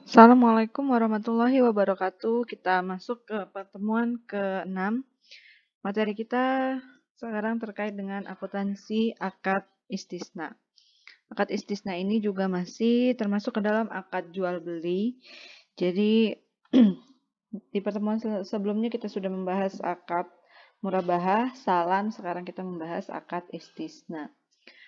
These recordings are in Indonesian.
Assalamualaikum warahmatullahi wabarakatuh. Kita masuk ke pertemuan ke-6. Materi kita sekarang terkait dengan akuntansi akad istisna. Akad istisna ini juga masih termasuk ke dalam akad jual beli. Jadi di pertemuan sebelumnya kita sudah membahas akad murabahah, salam, sekarang kita membahas akad istisna.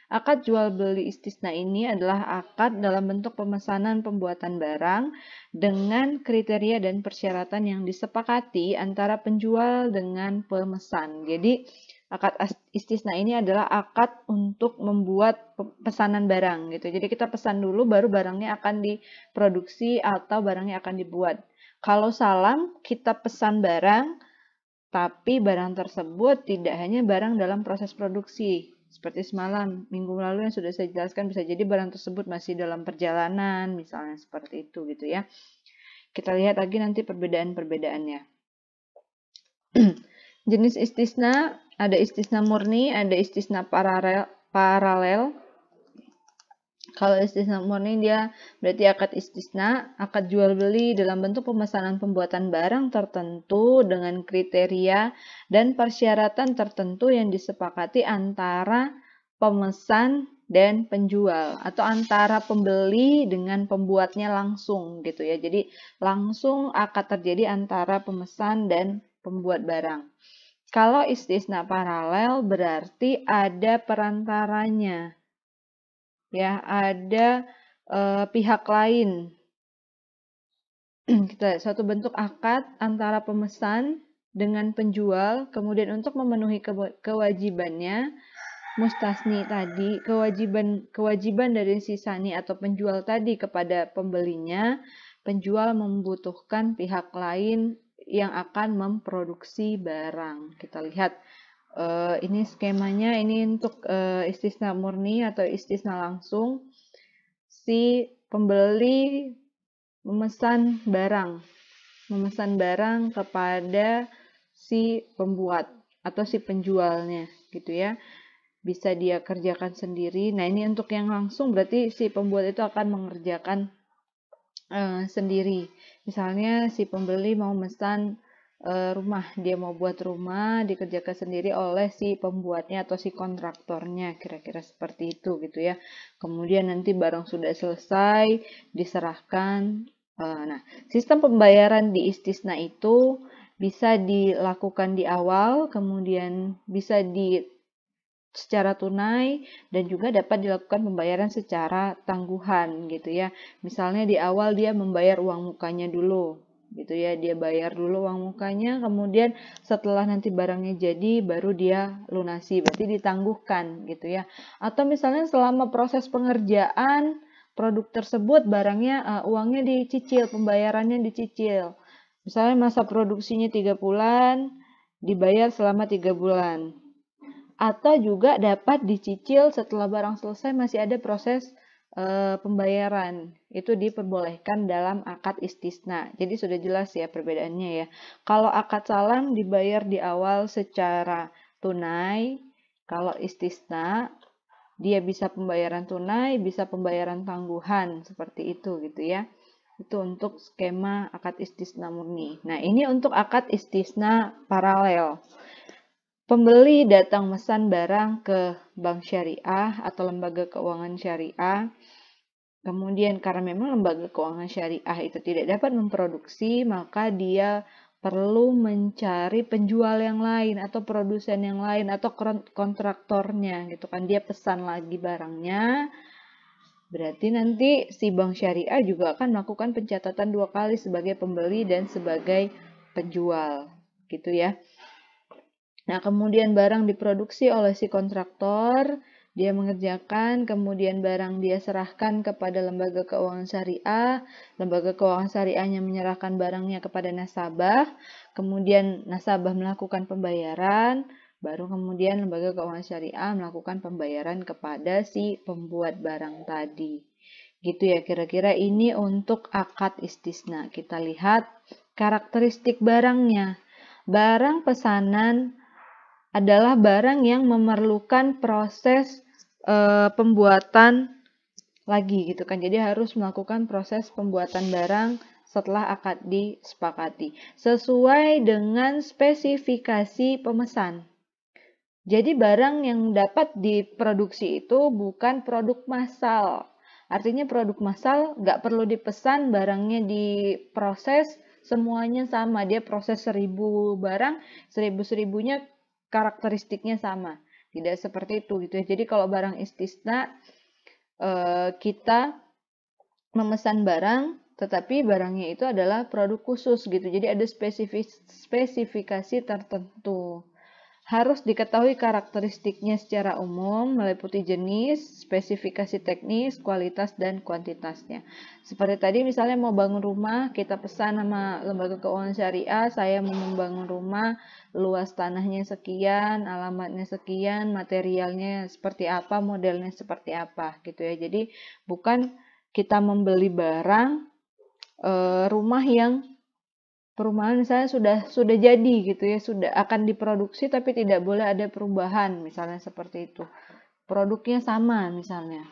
Akad jual beli istisna ini adalah akad dalam bentuk pemesanan pembuatan barang dengan kriteria dan persyaratan yang disepakati antara penjual dengan pemesan. Jadi, akad istisna ini adalah akad untuk membuat pesanan barang gitu. Jadi kita pesan dulu baru barangnya akan diproduksi atau barangnya akan dibuat. Kalau salam, kita pesan barang tapi barang tersebut tidak hanya barang dalam proses produksi. Seperti semalam, minggu lalu yang sudah saya jelaskan, bisa jadi barang tersebut masih dalam perjalanan, misalnya seperti itu gitu ya. Kita lihat lagi nanti perbedaan-perbedaannya. Jenis istisna, ada istisna murni, ada istisna paralel. Kalau istisna murni dia berarti akad istisna, akad jual beli dalam bentuk pemesanan pembuatan barang tertentu dengan kriteria dan persyaratan tertentu yang disepakati antara pemesan dan penjual atau antara pembeli dengan pembuatnya langsung gitu ya. Jadi langsung akad terjadi antara pemesan dan pembuat barang. Kalau istisna paralel berarti ada perantaranya. Ya, ada pihak lain. Kita suatu bentuk akad antara pemesan dengan penjual, kemudian untuk memenuhi kewajibannya, mustasni tadi, kewajiban dari si sani atau penjual tadi kepada pembelinya, penjual membutuhkan pihak lain yang akan memproduksi barang. Kita lihat ini skemanya, ini untuk istisna murni atau istisna langsung. Si pembeli memesan barang kepada si pembuat atau si penjualnya gitu ya. Bisa dia kerjakan sendiri. Nah, ini untuk yang langsung berarti si pembuat itu akan mengerjakan sendiri. Misalnya si pembeli mau memesan rumah, dia mau buat rumah dikerjakan sendiri oleh si pembuatnya atau si kontraktornya, kira-kira seperti itu gitu ya. Kemudian nanti barang sudah selesai diserahkan. Nah, sistem pembayaran di istisna itu bisa dilakukan di awal, kemudian bisa secara tunai dan juga dapat dilakukan pembayaran secara tangguhan gitu ya. Misalnya di awal dia membayar uang mukanya dulu gitu ya, dia bayar dulu uang mukanya, kemudian setelah nanti barangnya jadi baru dia lunasi, berarti ditangguhkan gitu ya. Atau misalnya selama proses pengerjaan produk tersebut barangnya uangnya dicicil, pembayarannya dicicil. Misalnya masa produksinya 3 bulan, dibayar selama 3 bulan. Atau juga dapat dicicil setelah barang selesai masih ada proses pembayaran. Itu diperbolehkan dalam akad istisna. Jadi sudah jelas ya perbedaannya ya. Kalau akad salam dibayar di awal secara tunai, kalau istisna dia bisa pembayaran tunai, bisa pembayaran tangguhan, seperti itu gitu ya. Itu untuk skema akad istisna murni. Nah, ini untuk akad istisna paralel. Pembeli datang mesan barang ke bank syariah atau lembaga keuangan syariah. Kemudian karena memang lembaga keuangan syariah itu tidak dapat memproduksi, maka dia perlu mencari penjual yang lain atau produsen yang lain atau kontraktornya gitu kan. Dia pesan lagi barangnya. Berarti nanti si bank syariah juga akan melakukan pencatatan 2 kali sebagai pembeli dan sebagai penjual gitu ya. Nah, kemudian barang diproduksi oleh si kontraktor, dia mengerjakan, kemudian barang dia serahkan kepada lembaga keuangan syariahnya menyerahkan barangnya kepada nasabah, kemudian nasabah melakukan pembayaran, baru kemudian lembaga keuangan syariah melakukan pembayaran kepada si pembuat barang tadi. Gitu ya, kira-kira ini untuk akad istisna. Kita lihat karakteristik barangnya. Barang pesanan adalah barang yang memerlukan proses pembuatan lagi gitu kan. Jadi harus melakukan proses pembuatan barang setelah akad disepakati sesuai dengan spesifikasi pemesan. Jadi barang yang dapat diproduksi itu bukan produk massal. Artinya produk massal nggak perlu dipesan, barangnya diproses, semuanya sama. Dia proses 1000 barang, 1000-1000-nya karakteristiknya sama. Tidak seperti itu gitu ya. Jadi kalau barang istisna, kita memesan barang, tetapi barangnya itu adalah produk khusus gitu. Jadi ada spesifikasi tertentu. Harus diketahui karakteristiknya secara umum, meliputi jenis, spesifikasi teknis, kualitas, dan kuantitasnya. Seperti tadi misalnya mau bangun rumah, kita pesan sama lembaga keuangan syariah, saya mau membangun rumah, luas tanahnya sekian, alamatnya sekian, materialnya seperti apa, modelnya seperti apa gitu ya. Jadi bukan kita membeli barang rumah yang perumahan misalnya sudah jadi gitu ya, sudah akan diproduksi tapi tidak boleh ada perubahan, misalnya seperti itu. Produknya sama misalnya.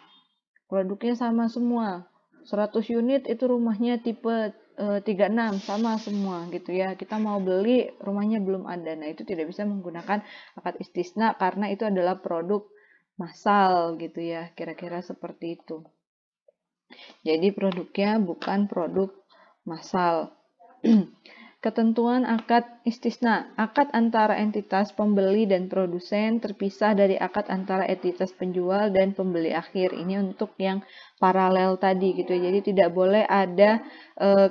Produknya sama semua. 100 unit itu rumahnya tipe 36 sama semua gitu ya. Kita mau beli, rumahnya belum ada. Nah, itu tidak bisa menggunakan akad istisna karena itu adalah produk massal gitu ya. Kira-kira seperti itu. Jadi produknya bukan produk massal. Ketentuan akad istisna. Akad antara entitas pembeli dan produsen terpisah dari akad antara entitas penjual dan pembeli akhir. Ini untuk yang paralel tadi gitu. Jadi tidak boleh ada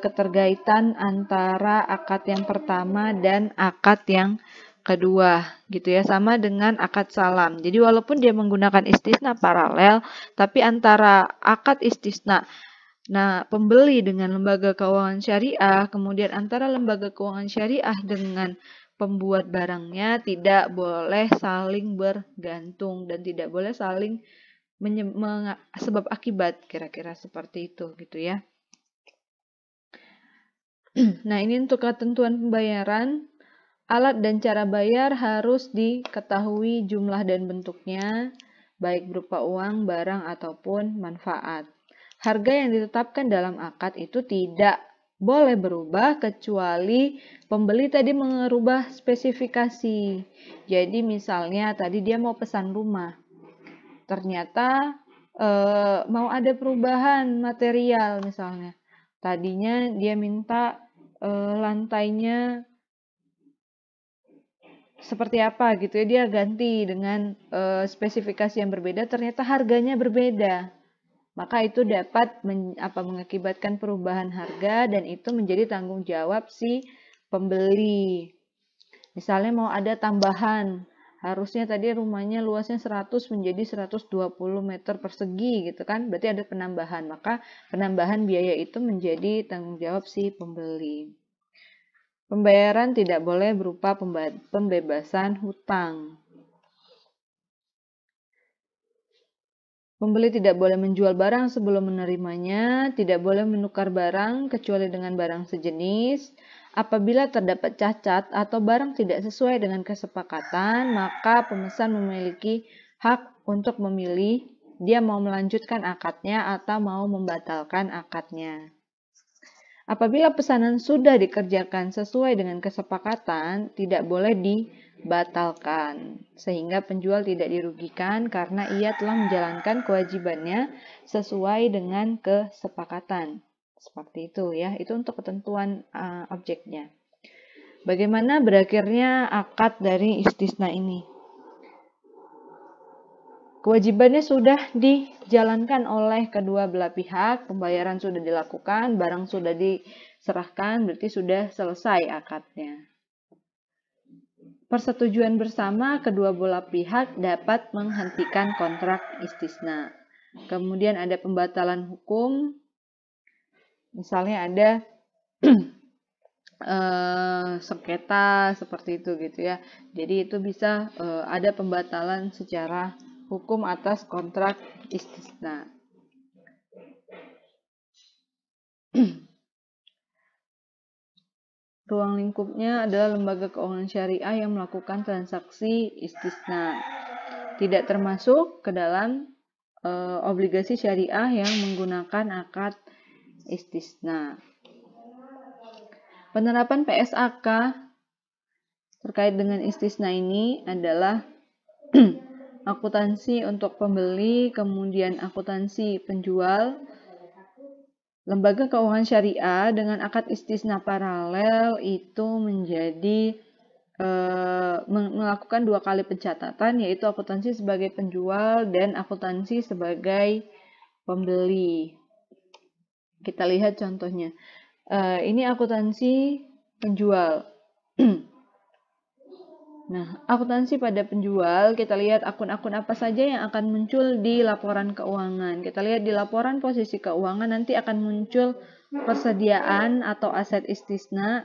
keterkaitan antara akad yang pertama dan akad yang kedua gitu ya, sama dengan akad salam. Jadi walaupun dia menggunakan istisna paralel, tapi antara akad istisna pembeli dengan lembaga keuangan syariah, kemudian antara lembaga keuangan syariah dengan pembuat barangnya tidak boleh saling bergantung dan tidak boleh saling sebab akibat, kira-kira seperti itu gitu ya. Nah, ini untuk ketentuan pembayaran. Alat dan cara bayar harus diketahui jumlah dan bentuknya, baik berupa uang, barang, ataupun manfaat. Harga yang ditetapkan dalam akad itu tidak boleh berubah kecuali pembeli tadi mengubah spesifikasi. Jadi misalnya tadi dia mau pesan rumah, ternyata mau ada perubahan material misalnya. Tadinya dia minta lantainya seperti apa gitu ya, dia ganti dengan spesifikasi yang berbeda, ternyata harganya berbeda. Maka itu dapat mengakibatkan perubahan harga dan itu menjadi tanggung jawab si pembeli. Misalnya mau ada tambahan, harusnya tadi rumahnya luasnya 100 menjadi 120 meter persegi gitu kan, berarti ada penambahan. Maka penambahan biaya itu menjadi tanggung jawab si pembeli. Pembayaran tidak boleh berupa pembebasan hutang. Pembeli tidak boleh menjual barang sebelum menerimanya, tidak boleh menukar barang kecuali dengan barang sejenis. Apabila terdapat cacat atau barang tidak sesuai dengan kesepakatan, maka pemesan memiliki hak untuk memilih dia mau melanjutkan akadnya atau mau membatalkan akadnya. Apabila pesanan sudah dikerjakan sesuai dengan kesepakatan, tidak boleh dibatalkan, sehingga penjual tidak dirugikan karena ia telah menjalankan kewajibannya sesuai dengan kesepakatan. Seperti itu ya, itu untuk ketentuan objeknya. Bagaimana berakhirnya akad dari istisna ini? Kewajibannya sudah dijalankan oleh kedua belah pihak, pembayaran sudah dilakukan, barang sudah diserahkan, berarti sudah selesai akadnya. Persetujuan bersama kedua belah pihak dapat menghentikan kontrak istisna. Kemudian ada pembatalan hukum, misalnya ada sengketa seperti itu gitu ya. Jadi itu bisa ada pembatalan secara hukum atas kontrak istisna. Ruang lingkupnya adalah lembaga keuangan syariah yang melakukan transaksi istisna. Tidak termasuk ke dalam obligasi syariah yang menggunakan akad istisna. Penerapan PSAK terkait dengan istisna ini adalah akuntansi untuk pembeli, kemudian akuntansi penjual. Lembaga keuangan syariah dengan akad istisna paralel itu menjadi melakukan 2 kali pencatatan, yaitu akuntansi sebagai penjual dan akuntansi sebagai pembeli. Kita lihat contohnya. Ini akuntansi penjual. Nah, akuntansi pada penjual, kita lihat akun-akun apa saja yang akan muncul di laporan keuangan. Kita lihat di laporan posisi keuangan nanti akan muncul persediaan atau aset istisna,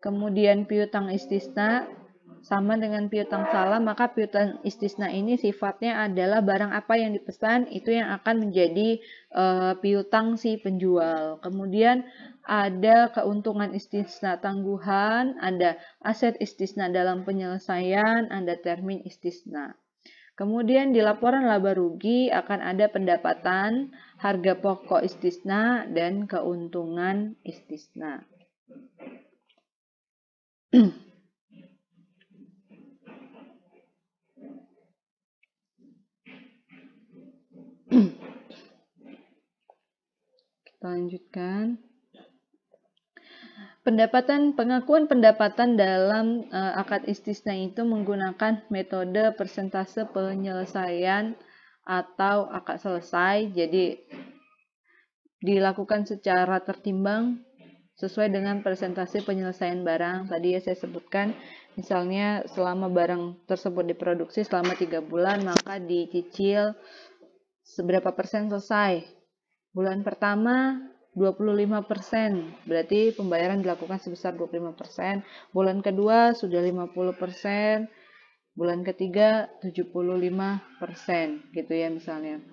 kemudian piutang istisna, sama dengan piutang salam, maka piutang istisna ini sifatnya adalah barang apa yang dipesan, itu yang akan menjadi piutang si penjual. Kemudian ada keuntungan istisna tangguhan, ada aset istisna dalam penyelesaian, ada termin istisna. Kemudian di laporan laba rugi akan ada pendapatan, harga pokok istisna, dan keuntungan istisna. Kita lanjutkan. Pengakuan pendapatan dalam akad istisna itu menggunakan metode persentase penyelesaian atau akad selesai. Jadi dilakukan secara tertimbang sesuai dengan persentase penyelesaian barang. Tadi ya saya sebutkan, misalnya selama barang tersebut diproduksi selama 3 bulan, maka dicicil seberapa persen selesai. Bulan pertama 25%, berarti pembayaran dilakukan sebesar 25%. Bulan kedua sudah 50%, bulan ketiga 75%, gitu ya misalnya.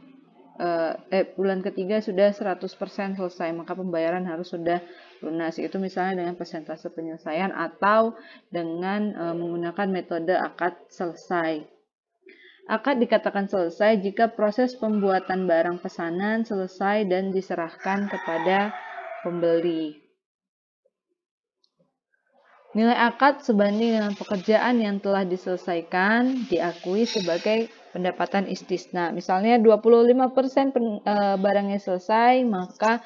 Bulan ketiga sudah 100% selesai, maka pembayaran harus sudah lunas. Itu misalnya dengan persentase penyelesaian atau dengan menggunakan metode akad selesai. Akad dikatakan selesai jika proses pembuatan barang pesanan selesai dan diserahkan kepada pembeli. Nilai akad sebanding dengan pekerjaan yang telah diselesaikan diakui sebagai pendapatan istisna. Misalnya 25% barangnya selesai, maka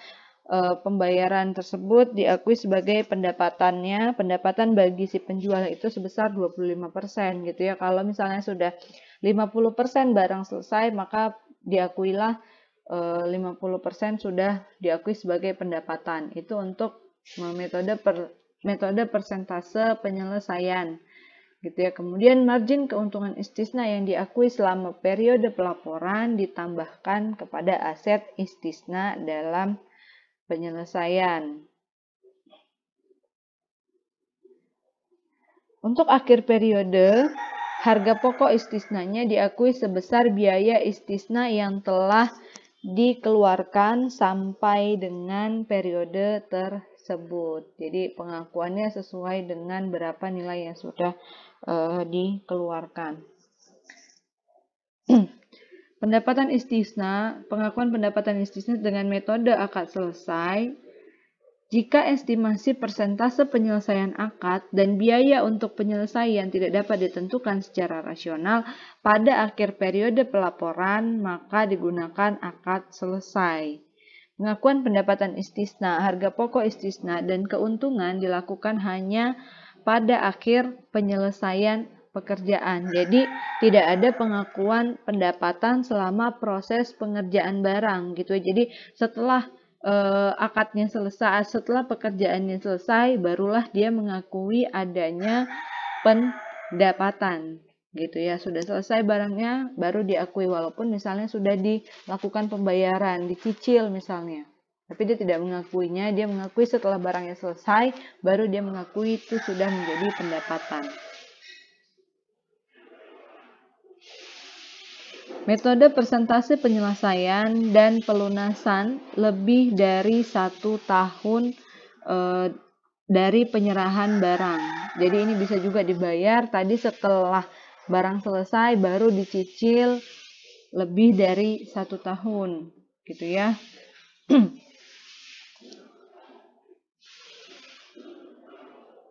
pembayaran tersebut diakui sebagai pendapatan bagi si penjual itu sebesar 25% gitu ya. Kalau misalnya sudah 50% barang selesai, maka diakuilah 50% sudah diakui sebagai pendapatan. Itu untuk metode persentase penyelesaian gitu ya. Kemudian margin keuntungan istisna yang diakui selama periode pelaporan ditambahkan kepada aset istisna dalam penyelesaian. Untuk akhir periode, harga pokok istisnanya diakui sebesar biaya istisna yang telah dikeluarkan sampai dengan periode tersebut. Jadi pengakuannya sesuai dengan berapa nilai yang sudah dikeluarkan. Pengakuan pendapatan istisna dengan metode akad selesai. Jika estimasi persentase penyelesaian akad dan biaya untuk penyelesaian tidak dapat ditentukan secara rasional pada akhir periode pelaporan, maka digunakan akad selesai. Pengakuan pendapatan istisna, harga pokok istisna, dan keuntungan dilakukan hanya pada akhir penyelesaian pekerjaan. Jadi tidak ada pengakuan pendapatan selama proses pengerjaan barang gitu. Jadi setelah akadnya selesai, setelah pekerjaannya selesai, barulah dia mengakui adanya pendapatan gitu ya. Sudah selesai barangnya baru diakui, walaupun misalnya sudah dilakukan pembayaran, dicicil misalnya. Tapi dia tidak mengakuinya, dia mengakui setelah barangnya selesai, baru dia mengakui itu sudah menjadi pendapatan. Metode persentase penyelesaian dan pelunasan lebih dari 1 tahun dari penyerahan barang. Jadi ini bisa juga dibayar tadi setelah barang selesai baru dicicil lebih dari 1 tahun, gitu ya.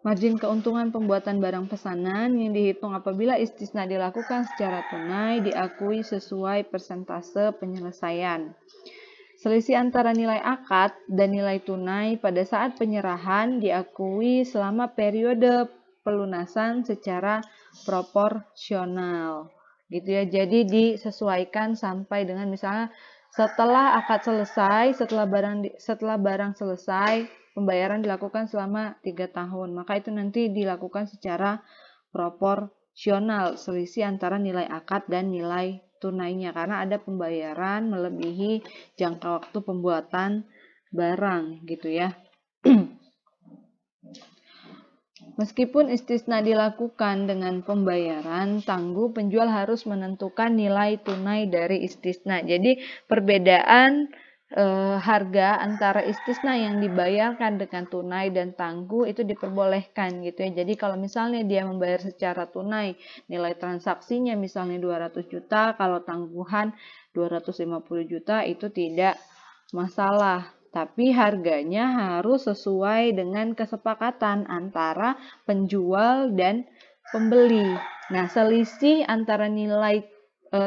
Margin keuntungan pembuatan barang pesanan yang dihitung apabila istisna dilakukan secara tunai diakui sesuai persentase penyelesaian. Selisih antara nilai akad dan nilai tunai pada saat penyerahan diakui selama periode pelunasan secara proporsional. Gitu ya. Jadi disesuaikan sampai dengan misalnya setelah akad selesai, setelah barang selesai, pembayaran dilakukan selama 3 tahun. Maka itu nanti dilakukan secara proporsional, selisih antara nilai akad dan nilai tunainya, karena ada pembayaran melebihi jangka waktu pembuatan barang gitu ya. Meskipun istisna dilakukan dengan pembayaran, tangguh penjual harus menentukan nilai tunai dari istisna. Jadi perbedaan harga antara istisna yang dibayarkan dengan tunai dan tangguh itu diperbolehkan gitu ya. Jadi kalau misalnya dia membayar secara tunai, nilai transaksinya misalnya 200 juta, kalau tangguhan 250 juta itu tidak masalah. Tapi harganya harus sesuai dengan kesepakatan antara penjual dan pembeli. Nah, selisih antara nilai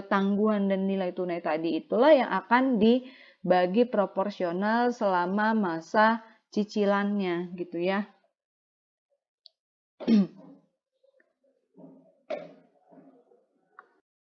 tangguhan dan nilai tunai tadi itulah yang akan dibagi proporsional selama masa cicilannya gitu ya.